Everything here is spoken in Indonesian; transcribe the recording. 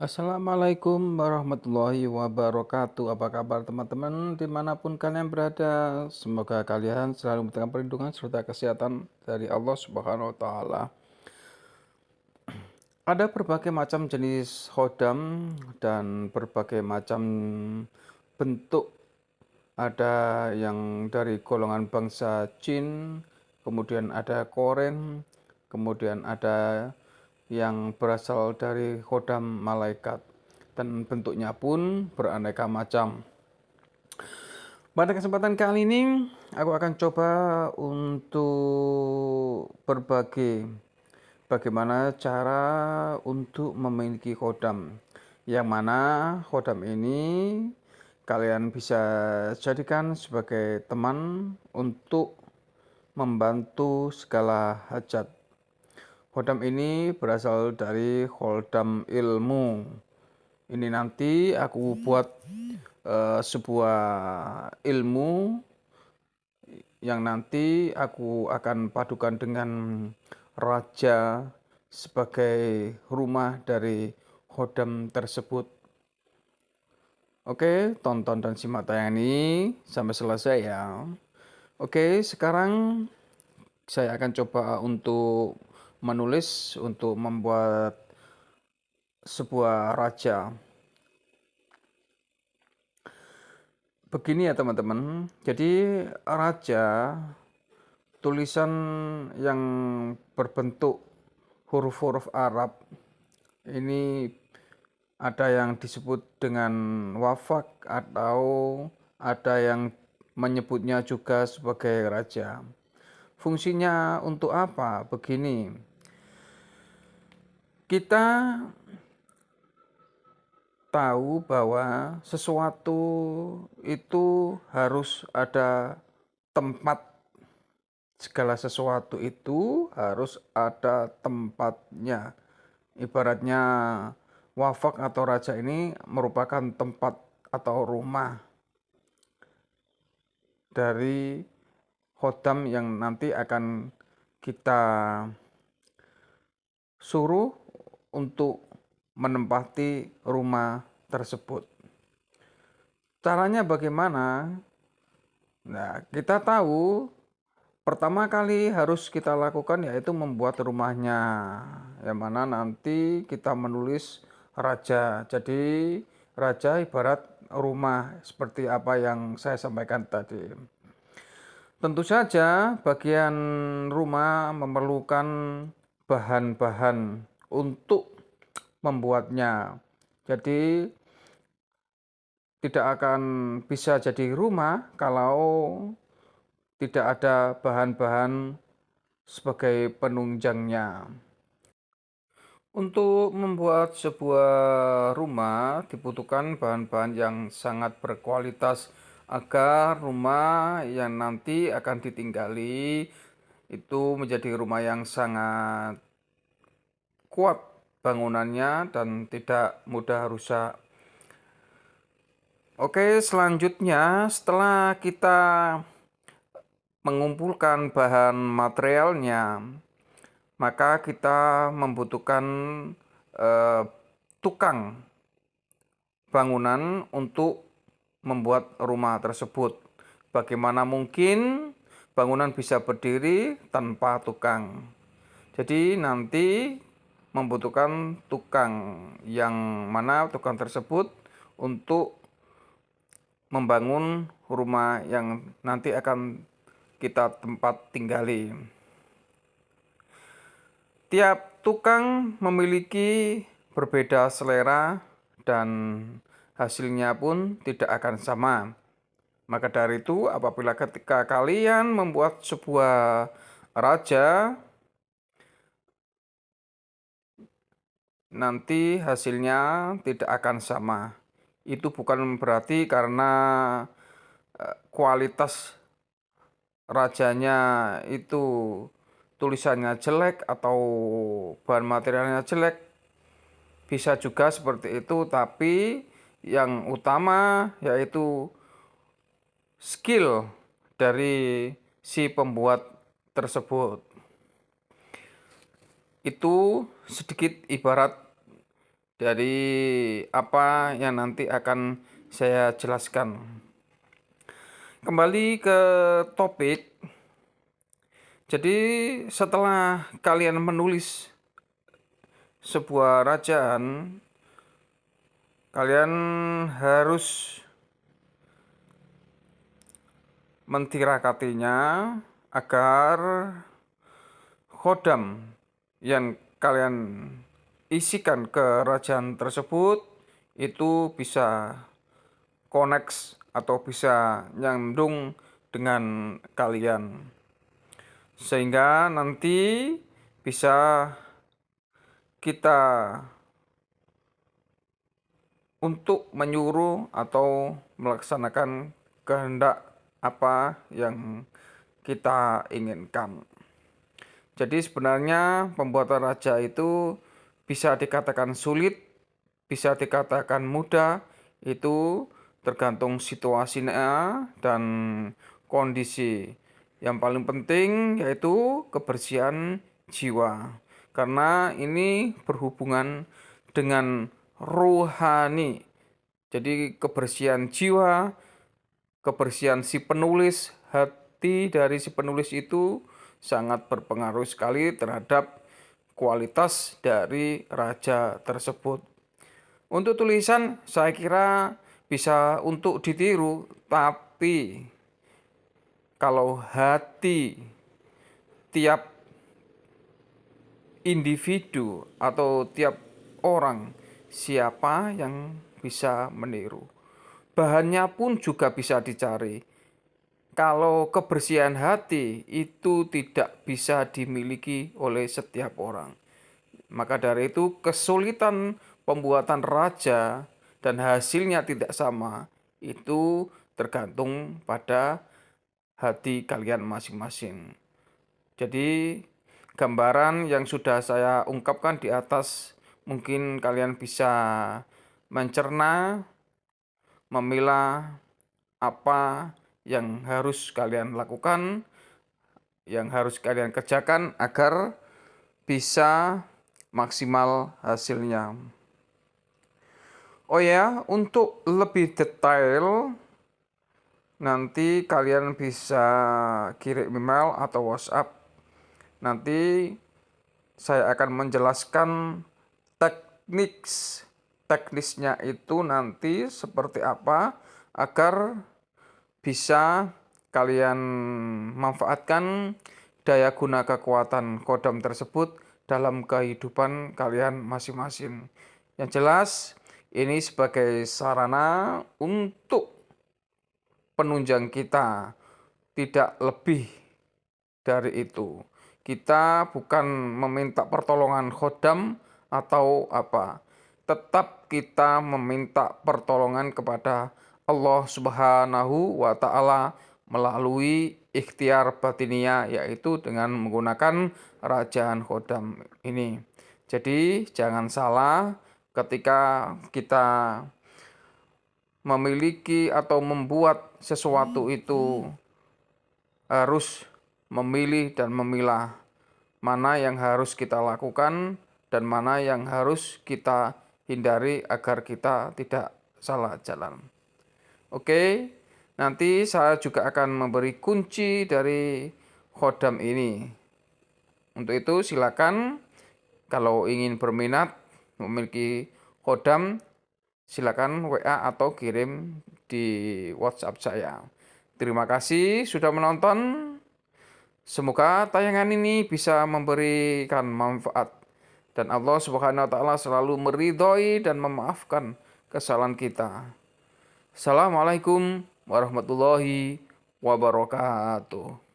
Assalamualaikum warahmatullahi wabarakatuh. Apa kabar teman-teman dimanapun kalian berada? Semoga kalian selalu mendapatkan perlindungan serta kesehatan dari Allah Subhanahu wa Ta'ala. Ada berbagai macam jenis khodam dan berbagai macam bentuk. Ada yang dari golongan bangsa Jin, kemudian ada Koren, kemudian ada yang berasal dari khodam malaikat, dan bentuknya pun beraneka macam. Pada kesempatan kali ini, aku akan coba untuk berbagi bagaimana cara untuk memiliki khodam. Yang mana khodam ini kalian bisa jadikan sebagai teman untuk membantu segala hajat. Khodam ini berasal dari khodam ilmu. Ini nanti aku buat sebuah ilmu yang nanti aku akan padukan dengan raja sebagai rumah dari khodam tersebut. Oke, tonton dan simak tayangan ini sampai selesai ya. Oke, sekarang saya akan coba untuk menulis untuk membuat sebuah raja. Begini ya teman-teman, jadi raja tulisan yang berbentuk huruf-huruf Arab ini ada yang disebut dengan wafak atau ada yang menyebutnya juga sebagai raja. Fungsinya untuk apa? Begini, kita tahu bahwa sesuatu itu harus ada tempat. Segala sesuatu itu harus ada tempatnya. Ibaratnya wafak atau raja ini merupakan tempat atau rumah dari khodam yang nanti akan kita suruh untuk menempati rumah tersebut. Caranya bagaimana? Nah, kita tahu pertama kali harus kita lakukan yaitu membuat rumahnya, yang mana nanti kita menulis raja. Jadi raja ibarat rumah seperti apa yang saya sampaikan tadi. Tentu saja bagian rumah memerlukan bahan-bahan untuk membuatnya. Jadi tidak akan bisa jadi rumah kalau tidak ada bahan-bahan sebagai penunjangnya. Untuk membuat sebuah rumah dibutuhkan bahan-bahan yang sangat berkualitas agar rumah yang nanti akan ditinggali itu menjadi rumah yang sangat kuat bangunannya dan tidak mudah rusak. Oke, selanjutnya setelah kita mengumpulkan bahan materialnya, maka kita membutuhkan eh, tukang bangunan untuk membuat rumah tersebut. Bagaimana mungkin bangunan bisa berdiri tanpa tukang? Jadi nanti membutuhkan tukang, yang mana tukang tersebut untuk membangun rumah yang nanti akan kita tempat tinggali. Tiap tukang memiliki berbeda selera dan hasilnya pun tidak akan sama. Maka dari itu, apabila ketika kalian membuat sebuah raja, nanti hasilnya tidak akan sama. Itu bukan berarti karena kualitas rajanya itu tulisannya jelek atau bahan materialnya jelek. Bisa juga seperti itu, tapi yang utama yaitu skill dari si pembuat tersebut. Itu sedikit ibarat dari apa yang nanti akan saya jelaskan. Kembali ke topik. Jadi setelah kalian menulis sebuah rajaan, kalian harus mentirakatinya agar khodam yang kalian isikan ke rajaan tersebut itu bisa connect atau bisa nyambung dengan kalian, sehingga nanti bisa kita untuk menyuruh atau melaksanakan kehendak apa yang kita inginkan. Jadi sebenarnya pembuatan raja itu bisa dikatakan sulit, bisa dikatakan mudah, itu tergantung situasinya dan kondisi. Yang paling penting yaitu kebersihan jiwa, karena ini berhubungan dengan rohani. Jadi kebersihan jiwa, kebersihan si penulis, hati dari si penulis itu sangat berpengaruh sekali terhadap kualitas dari raja tersebut. Untuk tulisan saya kira bisa untuk ditiru, tapi kalau hati tiap individu atau tiap orang, siapa yang bisa meniru? Bahannya pun juga bisa dicari. Kalau kebersihan hati itu tidak bisa dimiliki oleh setiap orang. Maka dari itu kesulitan pembuatan raja dan hasilnya tidak sama, itu tergantung pada hati kalian masing-masing. Jadi gambaran yang sudah saya ungkapkan di atas mungkin kalian bisa mencerna, memilah apa yang harus kalian lakukan, yang harus kalian kerjakan agar bisa maksimal hasilnya. Oh ya, untuk lebih detail nanti kalian bisa kirim email atau WhatsApp. Nanti saya akan menjelaskan teknisnya itu nanti seperti apa agar bisa kalian manfaatkan daya guna kekuatan kodam tersebut dalam kehidupan kalian masing-masing. Yang jelas ini sebagai sarana untuk penunjang kita, tidak lebih dari itu. Kita bukan meminta pertolongan khodam atau apa. Tetap kita meminta pertolongan kepada Allah Subhanahu wa Ta'ala melalui ikhtiar batinia, yaitu dengan menggunakan rajaan khodam ini. Jadi jangan salah ketika kita memiliki atau membuat sesuatu itu harus memilih dan memilah mana yang harus kita lakukan dan mana yang harus kita hindari agar kita tidak salah jalan. Oke, nanti saya juga akan memberi kunci dari khodam ini. Untuk itu silakan kalau ingin berminat memiliki khodam, silakan WA atau kirim di WhatsApp saya. Terima kasih sudah menonton. Semoga tayangan ini bisa memberikan manfaat dan Allah Subhanahu wa Ta'ala selalu meridhoi dan memaafkan kesalahan kita. Assalamualaikum warahmatullahi wabarakatuh.